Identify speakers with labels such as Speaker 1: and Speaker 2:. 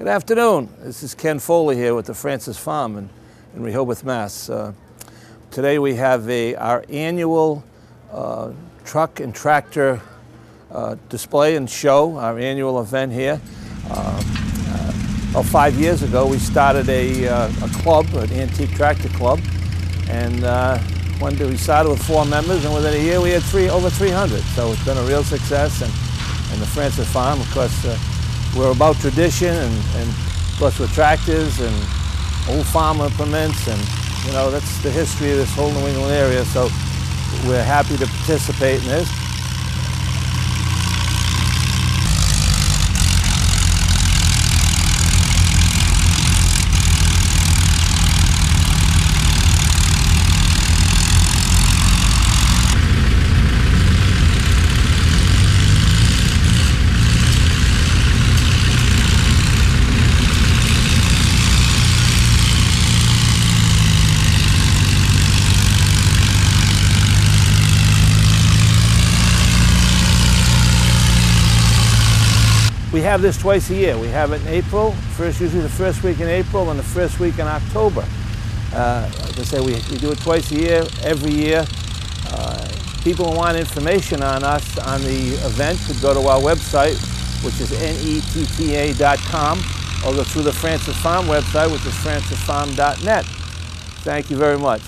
Speaker 1: Good afternoon. This is Ken Foley here with the Francis Farm in Rehoboth, Mass. Today we have our annual truck and tractor display and show, our annual event here. About 5 years ago we started a club, an antique tractor club, and one day we started with 4 members, and within a year we had over 300. So it's been a real success, and the Francis Farm, of course, we're about tradition, and of course with tractors and old farm implements, and you know, that's the history of this whole New England area, so we're happy to participate in this. We have this twice a year. We have it in April, usually the first week in April and the first week in October. Like I say, we do it twice a year, every year. People who want information on us, on the event, could go to our website, which is netta.com, or go through the Francis Farm website, which is francisfarm.net. Thank you very much.